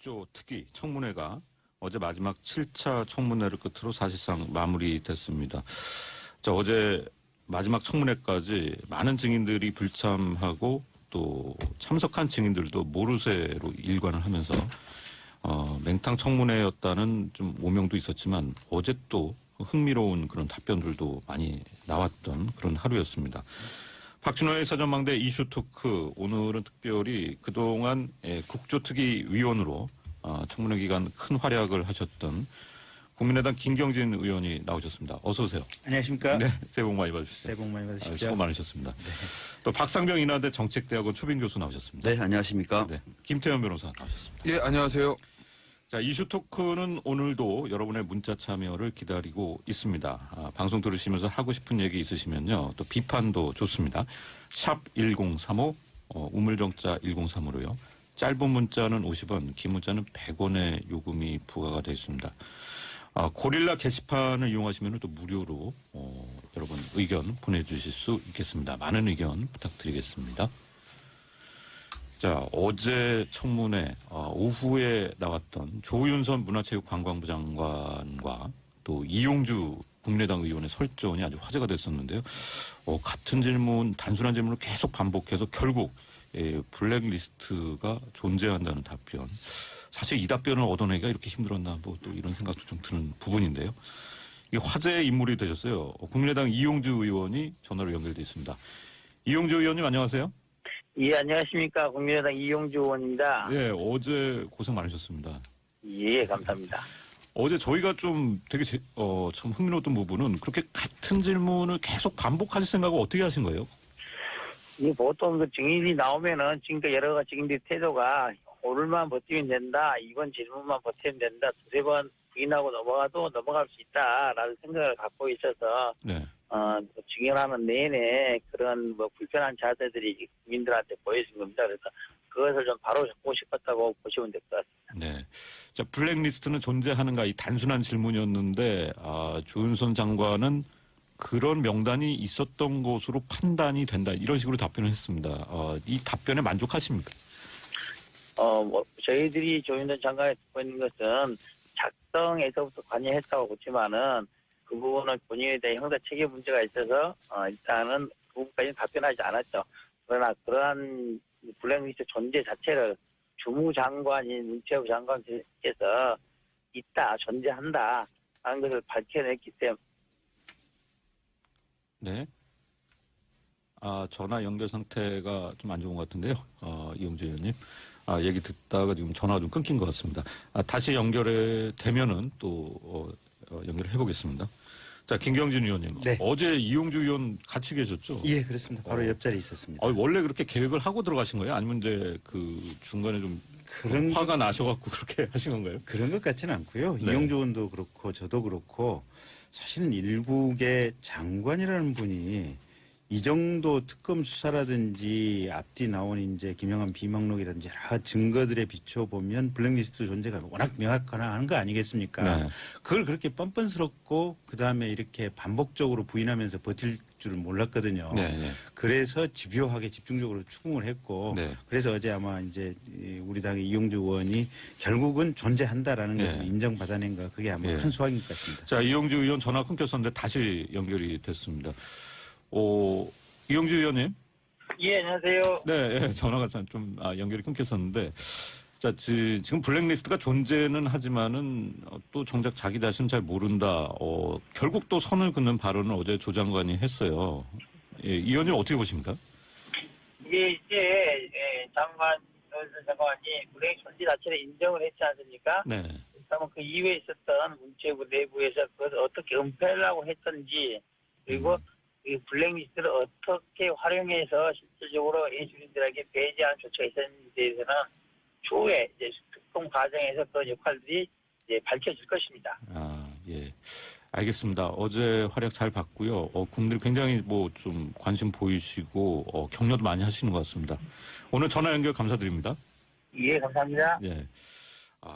국조 특위 청문회가 어제 마지막 7차 청문회를 끝으로 사실상 마무리됐습니다. 자, 어제 마지막 청문회까지 많은 증인들이 불참하고 또 참석한 증인들도 모르쇠로 일관을 하면서 맹탕 청문회였다는 좀 오명도 있었지만 어제 또 흥미로운 그런 답변들도 많이 나왔던 그런 하루였습니다. 박준호의 사전망대 이슈 토크, 오늘은 특별히 그동안 국조특위 위원으로 청문회 기간 큰 활약을 하셨던 국민의당 김경진 의원이 나오셨습니다. 어서 오세요. 안녕하십니까. 네, 새해 복 많이 받으십시오. 새해 복 많이 받으십시오. 수고 많으셨습니다. 네. 또 박상병 인하대 정책대학원 초빙 교수 나오셨습니다. 네, 안녕하십니까. 네, 김태현 변호사 나오셨습니다. 예, 안녕하세요. 자, 이슈 토크는 오늘도 여러분의 문자 참여를 기다리고 있습니다. 방송 들으시면서 하고 싶은 얘기 있으시면요. 또 비판도 좋습니다. 샵 1035, 우물정자 1035로요. 짧은 문자는 50원, 긴 문자는 100원의 요금이 부과가 되어 있습니다. 고릴라 게시판을 이용하시면 또 무료로 여러분 의견 보내주실 수 있겠습니다. 많은 의견 부탁드리겠습니다. 자, 어제 청문회 오후에 나왔던 조윤선 문화체육관광부 장관과 또 이용주 국민의당 의원의 설전이 아주 화제가 됐었는데요. 같은 질문, 단순한 질문을 계속 반복해서 결국 블랙리스트가 존재한다는 답변. 사실 이 답변을 얻어내기가 이렇게 힘들었나 뭐 또 이런 생각도 좀 드는 부분인데요. 이게 화제의 인물이 되셨어요. 국민의당 이용주 의원이 전화로 연결돼 있습니다. 이용주 의원님 안녕하세요. 예, 안녕하십니까. 국민의당 이용주 의원입니다. 예, 어제 고생 많으셨습니다. 예, 감사합니다. 어제 저희가 좀 되게 참 흥미로웠던 부분은 그렇게 같은 질문을 계속 반복하실 생각을 어떻게 하신 거예요? 이 보통 그 증인이 나오면은 지금까지 여러 가지 증인들의 태도가 오늘만 버티면 된다. 이번 질문만 버티면 된다. 두세 번 부인하고 넘어가도 넘어갈 수 있다라는 생각을 갖고 있어서 네. 증언하는 내내 그런 불편한 자세들이 국민들한테 보여진 겁니다. 그래서 그것을 좀 바로 잡고 싶었다고 보시면 될 것 같습니다. 네. 자, 블랙리스트는 존재하는가 이 단순한 질문이었는데 조윤선 장관은 그런 명단이 있었던 것으로 판단이 된다. 이런 식으로 답변을 했습니다. 이 답변에 만족하십니까? 저희들이 조윤선 장관이 듣고 있는 것은 작성에서부터 관여했다고 보지만은 그 부분은 본인에 대한 형사 책임 문제가 있어서 일단은 그 부분까지는 답변하지 않았죠. 그러나 그러한 블랙리스트 존재 자체를 주무장관인 문체부 장관께서 있다, 존재한다 하는 것을 밝혀냈기 때문에. 네. 전화 연결 상태가 좀 안 좋은 것 같은데요. 이용주 의원님. 얘기 듣다가 지금 전화가 좀 끊긴 것 같습니다. 다시 연결이 되면은 또 연결을 해보겠습니다. 자, 김경진 의원님. 네. 어제 이용주 의원 같이 계셨죠? 예, 그렇습니다. 바로 옆자리에 있었습니다. 원래 그렇게 계획을 하고 들어가신 거예요? 아니면 이제 그 중간에 좀 그런 화가 나셔갖고 그렇게 하신 건가요? 그런 것 같지는 않고요. 네. 이용주 의원도 그렇고 저도 그렇고 사실은 일국의 장관이라는 분이 이 정도 특검 수사라든지 앞뒤 나온 이제 김영한 비망록이라든지 여러 증거들에 비춰보면 블랙리스트 존재가 워낙 명확하나 하는 거 아니겠습니까? 네. 그걸 그렇게 뻔뻔스럽고 그다음에 이렇게 반복적으로 부인하면서 버틸 줄은 몰랐거든요. 네. 그래서 집요하게 집중적으로 추궁을 했고 네. 그래서 어제 아마 이제 우리 당의 이용주 의원이 결국은 존재한다라는 네. 것을 인정받아낸 거 그게 아마 네. 큰 수확인 것 같습니다. 자, 이용주 의원 전화 끊겼었는데 다시 연결이 됐습니다. 이용주 의원님. 예, 안녕하세요. 네, 전화가 좀 연결이 끊겼었는데, 자, 지금 블랙리스트가 존재는 하지만은 또 정작 자기 자신은 잘 모른다. 결국 또 선을 긋는 발언을 어제 조 장관이 했어요. 예, 이 의원님 어떻게 보십니까? 이게 이제 조윤선 장관이 블랙 존재 자체를 인정을 했지 않습니까? 네. 그러면 그 이후에 있었던 문체부 내부에서 그것을 어떻게 은폐하려고 했던지 그리고 이 블랙리스트를 어떻게 활용해서 실질적으로 이 주민들에게 배제하는 조치가 있었는지에 대해서는 추후에 이제 특검 과정에서 그런 역할들이 이제 밝혀질 것입니다. 예. 알겠습니다. 어제 활약 잘 봤고요. 국민들 굉장히 좀 관심 보이시고, 격려도 많이 하시는 것 같습니다. 오늘 전화 연결 감사드립니다. 예, 감사합니다. 예.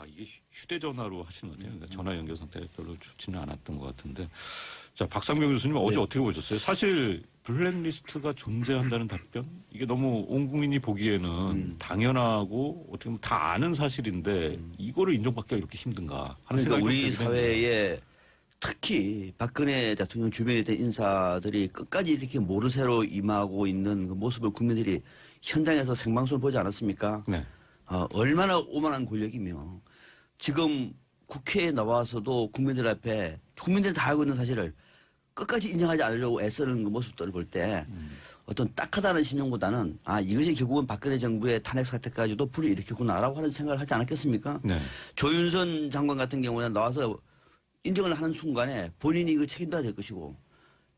이게 휴대전화로 하시는 것 같아요. 그러니까 전화 연결 상태가 별로 좋지는 않았던 것 같은데. 자, 박상병 교수님 어제 네. 어떻게 보셨어요? 사실 블랙리스트가 존재한다는 답변? 이게 너무 온 국민이 보기에는 당연하고 어떻게 보면 다 아는 사실인데 이거를 인정받기가 이렇게 힘든가 하는 그러니까 생각이 우리 좀 들긴 사회에 특히 박근혜 대통령 주변에 있던 인사들이 끝까지 이렇게 모르쇠로 임하고 있는 그 모습을 국민들이 현장에서 생방송을 보지 않았습니까? 네. 얼마나 오만한 권력이며 지금 국회에 나와서도 국민들 앞에 국민들이 다 알고 있는 사실을 끝까지 인정하지 않으려고 애쓰는 그 모습들을 볼 때 어떤 딱하다는 신용보다는 이것이 결국은 박근혜 정부의 탄핵 사태까지도 불이일으켰구나라고 하는 생각을 하지 않았겠습니까? 네. 조윤선 장관 같은 경우는 나와서 인정을 하는 순간에 본인이 그 책임져야 될 것이고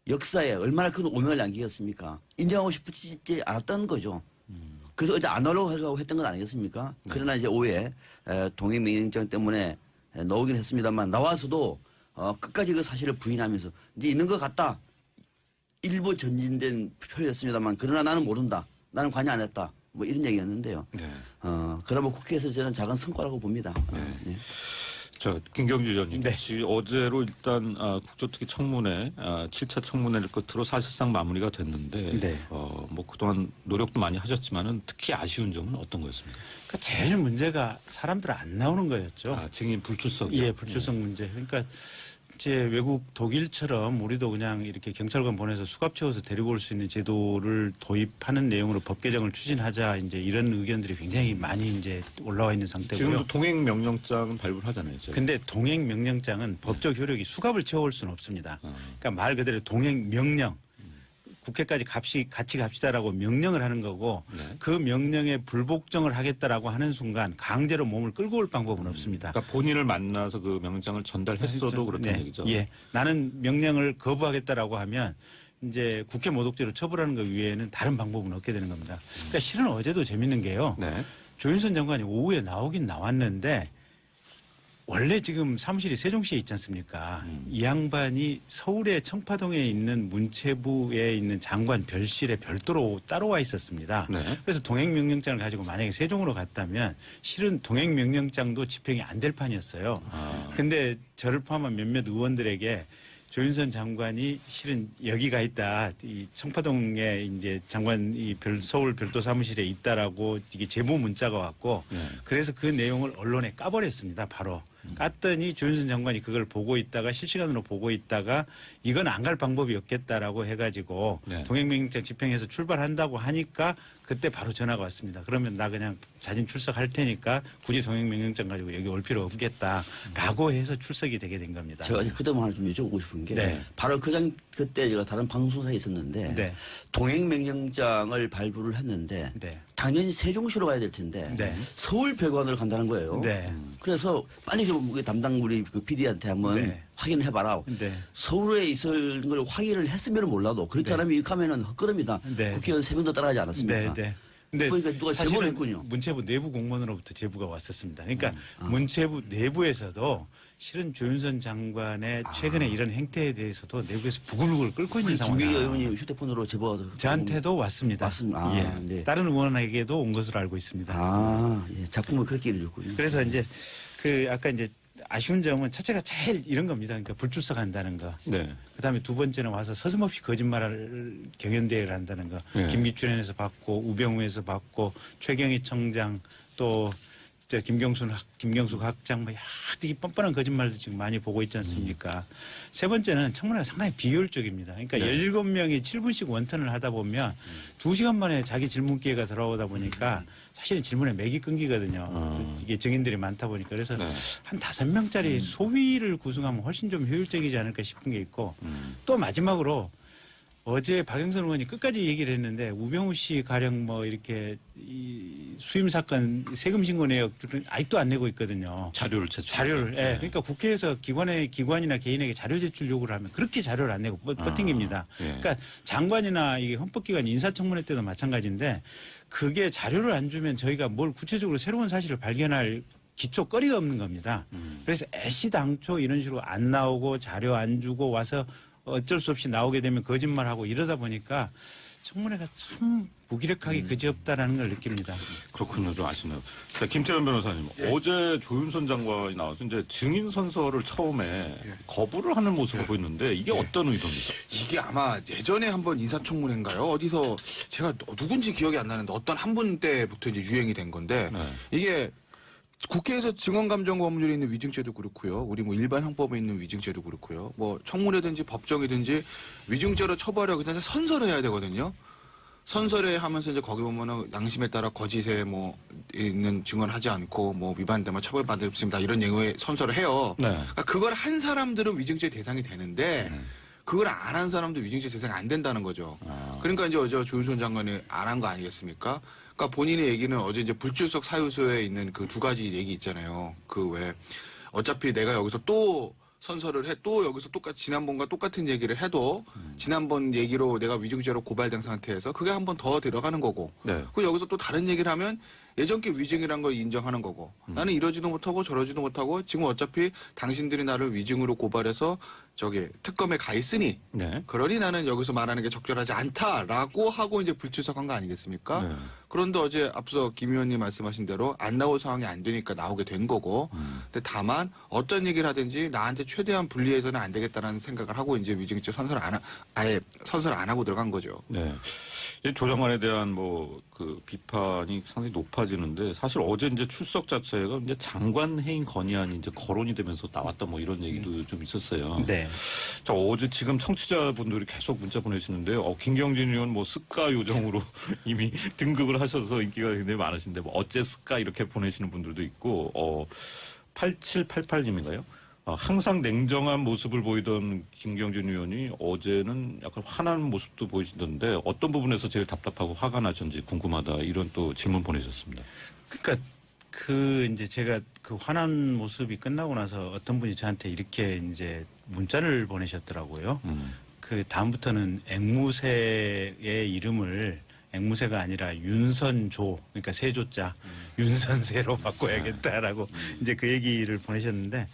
역사에 얼마나 큰 오명을 남기겠습니까? 인정하고 싶지 않았다는 거죠. 그래서 어제 안 하려고 했던 건 아니겠습니까? 그러나 이제 오후에 동행명령장 때문에 나오긴 했습니다만 나와서도 끝까지 그 사실을 부인하면서 이제 있는 것 같다. 일부 전진된 표현이었습니다만 그러나 나는 모른다. 나는 관여 안 했다. 뭐 이런 얘기였는데요. 네. 그러면 국회에서 저는 작은 성과라고 봅니다. 네. 자, 김경주 의원님. 네. 어제로 일단 국조특위 청문회, 7차 청문회를 끝으로 사실상 마무리가 됐는데, 네. 뭐 그동안 노력도 많이 하셨지만은 특히 아쉬운 점은 어떤 거였습니까? 그러니까 제일 문제가 사람들 안 나오는 거였죠. 증인 불출석. 예, 불출석 문제. 그러니까 이제 외국 독일처럼 우리도 그냥 이렇게 경찰관 보내서 수갑 채워서 데리고 올 수 있는 제도를 도입하는 내용으로 법 개정을 추진하자 이제 이런 의견들이 굉장히 많이 이제 올라와 있는 상태고요. 지금도 동행 명령장 발부를 하잖아요. 저희. 근데 동행 명령장은 법적 효력이 수갑을 채워올 수는 없습니다. 그러니까 말 그대로 동행 명령. 국회까지 같이 갑시다라고 명령을 하는 거고 네. 그 명령에 불복종을 하겠다라고 하는 순간 강제로 몸을 끌고 올 방법은 없습니다. 그러니까 본인을 만나서 그 명령장을 전달했어도 그렇다는 네. 얘기죠. 예, 나는 명령을 거부하겠다라고 하면 이제 국회 모독죄로 처벌하는 것 외에는 다른 방법은 없게 되는 겁니다. 그러니까 실은 어제도 재밌는 게요. 네. 조윤선 장관이 오후에 나오긴 나왔는데 원래 지금 사무실이 세종시에 있지 않습니까? 이 양반이 서울의 청파동에 있는 문체부에 있는 장관 별실에 별도로 따로 와 있었습니다. 네. 그래서 동행명령장을 가지고 만약에 세종으로 갔다면 실은 동행명령장도 집행이 안 될 판이었어요. 근데 저를 포함한 몇몇 의원들에게 조윤선 장관이 실은 여기 가 있다. 이 청파동에 이제 장관 서울 별도 사무실에 있다라고 이게 제보 문자가 왔고 네. 그래서 그 내용을 언론에 까버렸습니다. 바로. 깠더니 조윤선 장관이 그걸 보고 있다가 실시간으로 보고 있다가 이건 안 갈 방법이 없겠다라고 해가지고 네. 동행명령장 집행해서 출발한다고 하니까 그때 바로 전화가 왔습니다. 그러면 나 그냥 자진 출석할 테니까 굳이 동행명령장 가지고 여기 올 필요 없겠다라고 해서 출석이 되게 된 겁니다. 제가 그 점을 하나 좀 여쭤보고 싶은 게 네. 바로 그때 제가 다른 방송사에 있었는데 네. 동행명령장을 발부를 했는데 네. 당연히 세종시로 가야 될 텐데 네. 서울 별관으로 간다는 거예요. 네. 그래서 빨리 좀 담당 우리 그 PD한테 한번 네. 확인해봐라. 네. 서울에 있을 걸 확인을 했으면 몰라도 그렇지 않으면 이렇게 하면은 헛걸음이다. 네. 국회의원 3명도 따라하지 않았습니까? 네, 네. 근데 그러니까 누가 사실은 제보를 했군요. 문체부 내부 공무원으로부터 제보가 왔었습니다. 그러니까 문체부 내부에서도 실은 조윤선 장관의 최근에 이런 행태에 대해서도 내부에서 부글부글 끓고 있는 김민희 상황이에요. 의원이 휴대폰으로 제보가 저한테도 왔습니다. 왔습니다. 아, 예. 네. 다른 의원에게도 온 것으로 알고 있습니다. 예. 작품을 그렇게 이루었군요. 그래서 이제 그 아까 이제 아쉬운 점은 첫째가 제일 이런 겁니다. 그러니까 불출석한다는 거. 네. 그다음에 두 번째는 와서 서슴없이 거짓말을 경연대회를 한다는 거. 네. 김기춘에서 받고 우병우에서 받고 최경희 청장 또 김경숙 학장 뭐 되게 뻔뻔한 거짓말도 지금 많이 보고 있지 않습니까? 세 번째는 청문회가 상당히 비효율적입니다. 그러니까 네. 17명이 7분씩 원턴을 하다 보면 2시간 만에 자기 질문 기회가 돌아오다 보니까 사실은 질문에 맥이 끊기거든요. 이게 증인들이 많다 보니까. 그래서 네. 한 5명짜리 소위를 구성하면 훨씬 좀 효율적이지 않을까 싶은 게 있고 또 마지막으로 어제 박영선 의원이 끝까지 얘기를 했는데 우병우 씨 가령 뭐 이렇게 이 수임 사건 세금 신고 내역 아직도 안 내고 있거든요. 자료를 제출. 자료를. 예. 그러니까 국회에서 기관이나 개인에게 자료 제출 요구를 하면 그렇게 자료를 안 내고 버팅깁니다. 예. 그러니까 장관이나 이게 헌법기관 인사청문회 때도 마찬가지인데 그게 자료를 안 주면 저희가 뭘 구체적으로 새로운 사실을 발견할 기초거리가 없는 겁니다. 그래서 애시당초 이런 식으로 안 나오고 자료 안 주고 와서 어쩔 수 없이 나오게 되면 거짓말하고 이러다 보니까 청문회가 참 무기력하기 그지없다라는 걸 느낍니다. 그렇군요. 좀 아시네요. 자, 김태현 변호사님. 어제 조윤선 장관이 나와서 이제 증인 선서를 처음에 거부를 하는 모습을 보였는데 이게 어떤 의도입니까? 이게 아마 예전에 한번 인사청문회인가요? 어디서 제가 누군지 기억이 안 나는데 어떤 한 분 때부터 이제 유행이 된 건데 네. 이게 국회에서 증언감정 법률에 있는 위증죄도 그렇고요. 우리 뭐 일반 형법에 있는 위증죄도 그렇고요. 뭐 청문회든지 법정이든지 위증죄로 처벌하고 그냥 선서를 해야 되거든요. 선서를 하면서 이제 거기 보면은 양심에 따라 거짓에 뭐 있는 증언하지 않고 뭐 위반되면 처벌받을 수 있습니다. 이런 내용의 선서를 해요. 네. 그러니까 그걸 한 사람들은 위증죄 대상이 되는데 그걸 안 한 사람도 위증죄 대상이 안 된다는 거죠. 그러니까 이제 어제 조윤선 장관이 안 한 거 아니겠습니까? 그러니까 본인의 얘기는 어제 이제 불출석 사유서에 있는 그 두 가지 얘기 있잖아요. 그 왜 어차피 내가 여기서 또 선서를 해 또 여기서 똑같이 지난번과 똑같은 얘기를 해도 지난번 얘기로 내가 위증죄로 고발된 상태에서 그게 한 번 더 들어가는 거고 네. 그 여기서 또 다른 얘기를 하면 예전께 위증이란 걸 인정하는 거고 나는 이러지도 못하고 저러지도 못하고 지금 어차피 당신들이 나를 위증으로 고발해서 저기 특검에 가 있으니 네. 그러니 나는 여기서 말하는 게 적절하지 않다라고 하고 이제 불출석한 거 아니겠습니까? 네. 그런데 어제 앞서 김 의원님 말씀하신 대로 안 나올 상황이 안 되니까 나오게 된 거고 근데 다만 어떤 얘기를 하든지 나한테 최대한 불리해서는 안 되겠다라는 생각을 하고 이제 위증죄 선서를 아예 선서를 안 하고 들어간 거죠. 네. 조 장관에 대한 뭐 그 비판이 상당히 높아지는데 사실 어제 이제 출석 자체가 이제 장관 해임 건의안이 이제 거론이 되면서 나왔다 뭐 이런 얘기도 좀 있었어요. 네. 자, 어제 지금 청취자분들이 계속 문자 보내시는데요. 김경진 의원 뭐 습가 요정으로 이미 등극을 하셔서 인기가 굉장히 많으신데 뭐 어째 습가 이렇게 보내시는 분들도 있고 8788님인가요? 항상 냉정한 모습을 보이던 김경진 의원이 어제는 약간 화난 모습도 보이시던데 어떤 부분에서 제일 답답하고 화가 나셨는지 궁금하다 이런 또 질문 보내셨습니다. 그러니까 이제 제가 그 화난 모습이 끝나고 나서 어떤 분이 저한테 이렇게 이제 문자를 보내셨더라고요. 그 다음부터는 앵무새의 이름을 앵무새가 아니라 윤선조, 그러니까 세조자 윤선세로 바꿔야겠다라고 이제 그 얘기를 보내셨는데,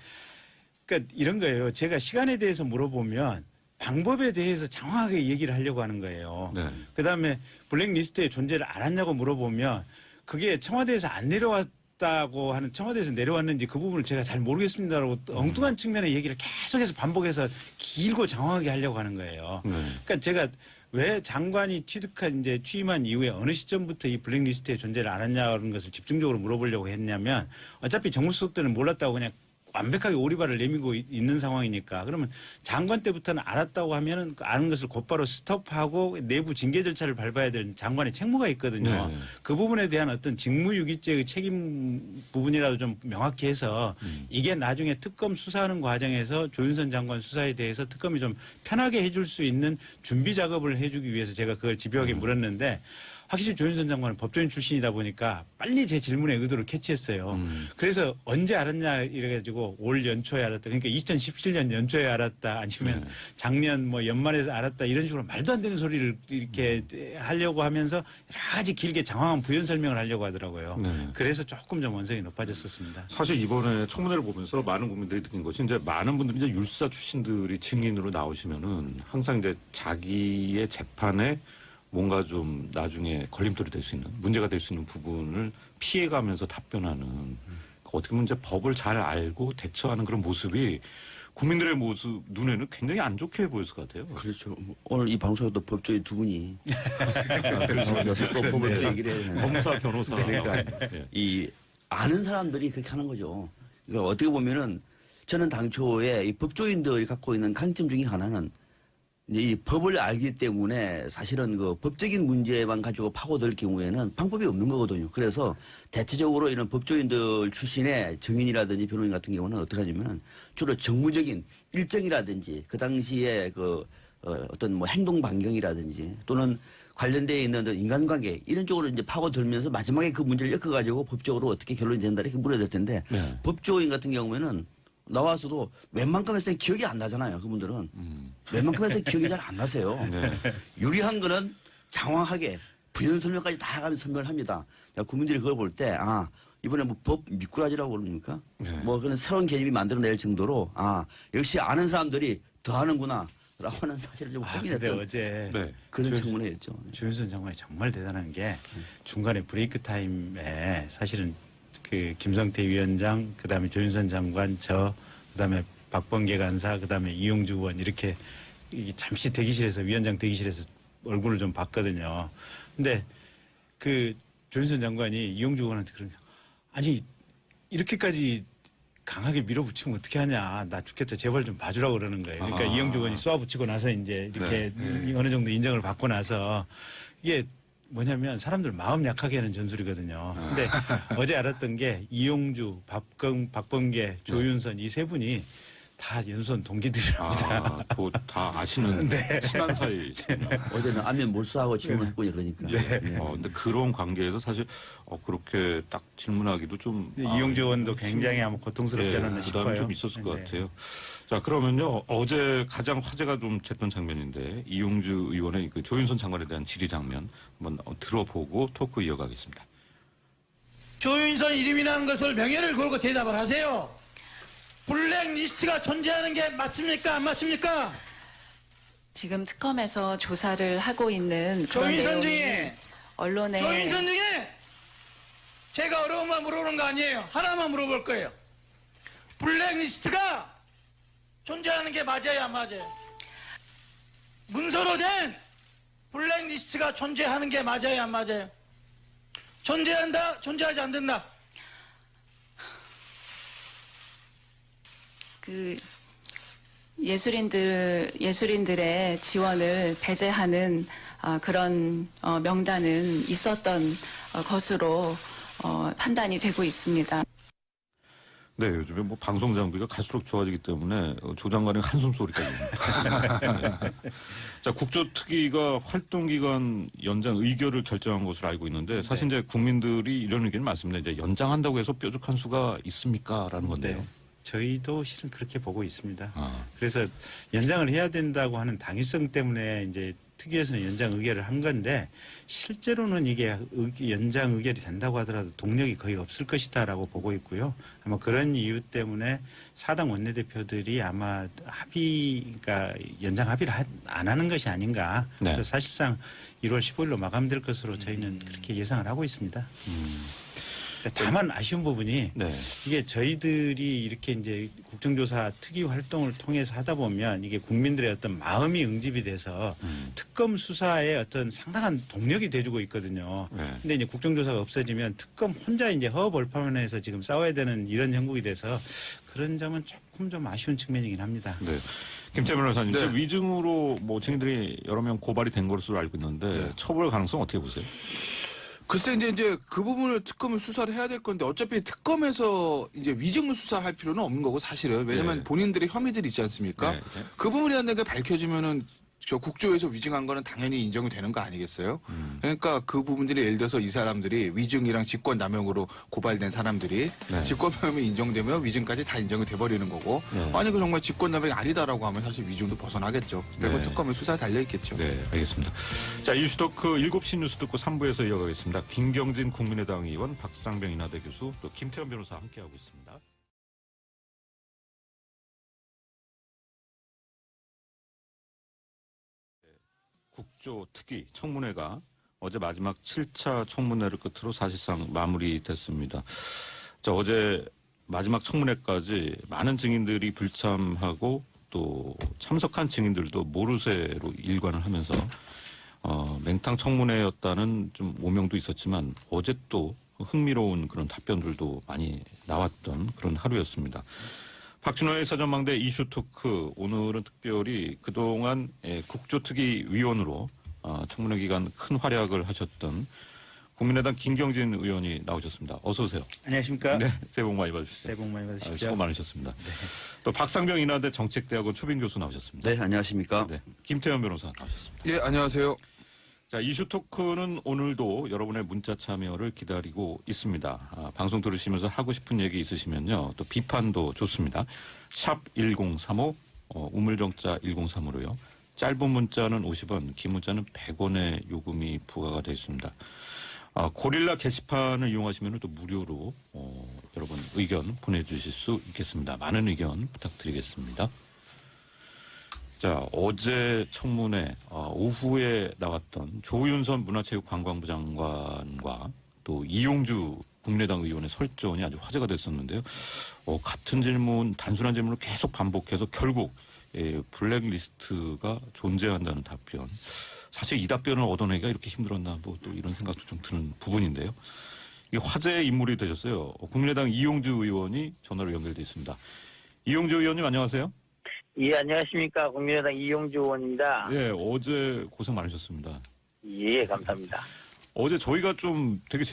그러니까 이런 거예요. 제가 시간에 대해서 물어보면 방법에 대해서 장황하게 얘기를 하려고 하는 거예요. 네. 그다음에 블랙리스트의 존재를 알았냐고 물어보면 그게 청와대에서 안 내려왔다고 하는, 청와대에서 내려왔는지 그 부분을 제가 잘 모르겠습니다라고 엉뚱한 측면의 얘기를 계속해서 반복해서 길고 장황하게 하려고 하는 거예요. 네. 그러니까 제가 왜 장관이 이제 취임한 이후에 어느 시점부터 이 블랙리스트의 존재를 알았냐는 것을 집중적으로 물어보려고 했냐면 어차피 정무수석들은 몰랐다고 그냥 완벽하게 오리발을 내밀고 있는 상황이니까, 그러면 장관 때부터는 알았다고 하면은 그 아는 것을 곧바로 스톱하고 내부 징계 절차를 밟아야 되는 장관의 책무가 있거든요. 네. 그 부분에 대한 어떤 직무유기죄의 책임 부분이라도 좀 명확히 해서 이게 나중에 특검 수사하는 과정에서 조윤선 장관 수사에 대해서 특검이 좀 편하게 해줄 수 있는 준비 작업을 해주기 위해서 제가 그걸 집요하게 물었는데, 확실히 조윤선 장관은 법조인 출신이다 보니까 빨리 제 질문의 의도를 캐치했어요. 그래서 언제 알았냐 이래가지고 올 연초에 알았다. 그러니까 2017년 연초에 알았다. 아니면 작년 뭐 연말에서 알았다. 이런 식으로 말도 안 되는 소리를 이렇게 하려고 하면서 여러 가지 길게 장황한 부연 설명을 하려고 하더라고요. 네. 그래서 조금 좀 원성이 높아졌었습니다. 사실 이번에 청문회를 보면서 많은 국민들이 느낀 것이 이제 많은 분들이 이제 율사 출신들이 증인으로 나오시면은 항상 이제 자기의 재판에 뭔가 좀 나중에 걸림돌이 될 수 있는, 문제가 될 수 있는 부분을 피해가면서 답변하는, 어떻게 보면 이제 법을 잘 알고 대처하는 그런 모습이 국민들의 모습 눈에는 굉장히 안 좋게 보였을 것 같아요. 그렇죠. 오늘 이 방송에도 법조인 두 분이 나와서 또 법을 또 얘기를 해요. 검사, 변호사. 그러니까 예. 이 아는 사람들이 그렇게 하는 거죠. 그러니까 어떻게 보면은 저는 당초에 이 법조인들이 갖고 있는 강점 중에 하나는 이제 이 법을 알기 때문에 사실은 그 법적인 문제만 가지고 파고들 경우에는 방법이 없는 거거든요. 그래서 대체적으로 이런 법조인들 출신의 증인이라든지 변호인 같은 경우는 어떻게 하냐면은 주로 정무적인 일정이라든지 그 당시에 그 어떤 뭐 행동 반경이라든지 또는 관련되어 있는 인간관계 이런 쪽으로 이제 파고들면서 마지막에 그 문제를 엮어가지고 법적으로 어떻게 결론이 된다 이렇게 물어야 될 텐데 네. 법조인 같은 경우에는 나와서도 웬만큼 했을 때 기억이 안 나잖아요. 그분들은. 웬만큼 했을 때 기억이 잘 안 나세요. 네. 유리한 거는 장황하게 부연 설명까지 다 해가면서 설명을 합니다. 국민들이 그걸 볼 때, 이번에 뭐 법 미꾸라지라고 그럽니까? 네. 뭐 그런 새로운 개념이 만들어낼 정도로, 역시 아는 사람들이 더 하는구나. 라고는 사실을 좀 근데 확인했던 어제 네. 그런 조- 청문회였죠. 조윤선 장관이 정말 대단한 게 중간에 브레이크 타임에 사실은 그 김성태 위원장, 그다음에 조윤선 장관, 그다음에 박범계 간사, 그다음에 이용주 의원 이렇게 잠시 대기실에서 위원장 대기실에서 얼굴을 좀 봤거든요. 근데 그 조윤선 장관이 이용주 의원한테 그런 게 아니 이렇게까지 강하게 밀어붙이면 어떻게 하냐. 나 죽겠다. 제발 좀 봐주라고 그러는 거예요. 그러니까 이용주 의원이 쏘아붙이고 나서 이제 이렇게 어느 정도 인정을 받고 나서 이게 뭐냐면 사람들 마음 약하게 하는 전술이거든요. 근데 어제 알았던 게 이용주, 박범계, 조윤선 이 세 분이 다 연수원 동기들이랍니다. 다 아시는 친한 사이. 어제는 안면 몰수하고 질문했군요. 그러니까. 근데 그런 관계에서 사실 그렇게 딱 질문하기도 좀 이용주 의원도 굉장히 아마 고통스럽지 않았나 부담이 싶어요. 좀 있었을 것 네. 같아요. 자, 그러면요. 어제 가장 화제가 좀 됐던 장면인데 이용주 의원의 그 조윤선 장관에 대한 질의 장면 한번 들어보고 토크 이어가겠습니다. 조윤선 이름이라는 것을 명예를 걸고 대답을 하세요. 블랙리스트가 존재하는 게 맞습니까? 안 맞습니까? 지금 특검에서 조사를 하고 있는 그런 조윤선 내용이 중에 언론에 조윤선 중에 제가 어려운 말 물어보는 거 아니에요. 하나만 물어볼 거예요. 블랙리스트가 존재하는 게 맞아요, 안 맞아요? 문서로 된 블랙리스트가 존재하는 게 맞아요, 안 맞아요? 존재한다, 존재하지 않는다. 그 예술인들의 지원을 배제하는 그런 명단은 있었던 것으로 판단이 되고 있습니다. 네, 요즘에 뭐 방송 장비가 갈수록 좋아지기 때문에 조 장관의 한숨 소리까지. 자, 국조특위가 활동 기간 연장 의결을 결정한 것으로 알고 있는데 사실 이제 국민들이 이런 의견이 많습니다. 이제 연장한다고 해서 뾰족한 수가 있습니까?라는 건데요. 네. 저희도 실은 그렇게 보고 있습니다. 아. 그래서 연장을 해야 된다고 하는 당위성 때문에 이제 특위에서는 연장 의결을 한 건데 실제로는 이게 연장 의결이 된다고 하더라도 동력이 거의 없을 것이다라고 보고 있고요. 아마 그런 이유 때문에 사당 원내대표들이 아마 그러니까 연장 합의를 안 하는 것이 아닌가. 네. 그래서 사실상 1월 15일로 마감될 것으로 저희는 그렇게 예상을 하고 있습니다. 다만 아쉬운 부분이 네. 이게 저희들이 이렇게 이제 국정조사 특위 활동을 통해서 하다 보면 이게 국민들의 어떤 마음이 응집이 돼서 특검 수사에 어떤 상당한 동력이 돼주고 있거든요. 네. 근데 이제 국정조사가 없어지면 특검 혼자 이제 허벌판에서 지금 싸워야 되는 이런 형국이 돼서 그런 점은 조금 좀 아쉬운 측면이긴 합니다. 네. 김태현 변호사님, 네. 위증으로 뭐 증인들이 여러 명 고발이 된 것으로 알고 있는데 네. 처벌 가능성 어떻게 보세요? 글쎄 이제 그 부분을 특검을 수사를 해야 될 건데 어차피 특검에서 이제 위증을 수사할 필요는 없는 거고 사실은 왜냐면 네. 본인들의 혐의들이 있지 않습니까? 네, 네. 그 부분에 대한 게 밝혀지면은 저 국조에서 위증한 거는 당연히 인정이 되는 거 아니겠어요? 그러니까 그 부분들이 예를 들어서 이 사람들이 위증이랑 직권남용으로 고발된 사람들이 네. 직권남용이 인정되면 위증까지 다 인정이 돼버리는 거고 네. 만약에 정말 직권남용이 아니다라고 하면 사실 위증도 벗어나겠죠. 그리고 네. 특검에 수사에 달려있겠죠. 네, 알겠습니다. 자, 이슈 토크 7시 뉴스 듣고 3부에서 이어가겠습니다. 김경진 국민의당 의원, 박상병 인하대 교수, 또 김태현 변호사 함께하고 있습니다. 국조특위 청문회가 어제 마지막 7차 청문회를 끝으로 사실상 마무리됐습니다. 자, 어제 마지막 청문회까지 많은 증인들이 불참하고 또 참석한 증인들도 모르쇠로 일관을 하면서 맹탕 청문회였다는 좀 오명도 있었지만 어제 또 흥미로운 그런 답변들도 많이 나왔던 그런 하루였습니다. 박준호의 사전망대 이슈 토크, 오늘은 특별히 그동안 국조특위 위원으로 청문회 기간 큰 활약을 하셨던 국민의당 김경진 의원이 나오셨습니다. 어서 오세요. 안녕하십니까? 네, 새해 복 많이 받으십시오. 새해 복 많이 받으십시오. 수고 많으셨습니다. 또 박상병 인하대 정책대학원 초빙 교수 나오셨습니다. 네, 안녕하십니까? 네, 김태현 변호사 나오셨습니다. 예, 안녕하세요. 자, 이슈 토크는 오늘도 여러분의 문자 참여를 기다리고 있습니다. 방송 들으시면서 하고 싶은 얘기 있으시면요. 또 비판도 좋습니다. 샵 1035, 우물정자 1035로요. 짧은 문자는 50원, 긴 문자는 100원의 요금이 부과가 되어 있습니다. 고릴라 게시판을 이용하시면 또 무료로 여러분 의견 보내주실 수 있겠습니다. 많은 의견 부탁드리겠습니다. 자, 어제 청문회 오후에 나왔던 조윤선 문화체육관광부 장관과 또 이용주 국민의당 의원의 설전이 아주 화제가 됐었는데요. 같은 질문, 단순한 질문을 계속 반복해서 결국 블랙리스트가 존재한다는 답변. 사실 이 답변을 얻어내기가 이렇게 힘들었나 뭐 또 이런 생각도 좀 드는 부분인데요. 이게 화제의 인물이 되셨어요. 국민의당 이용주 의원이 전화로 연결돼 있습니다. 이용주 의원님 안녕하세요. 예, 안녕하십니까. 국민의당 이용주 의원입니다. 예, 어제 고생 많으셨습니다. 예, 감사합니다. 어제 저희가 좀 되게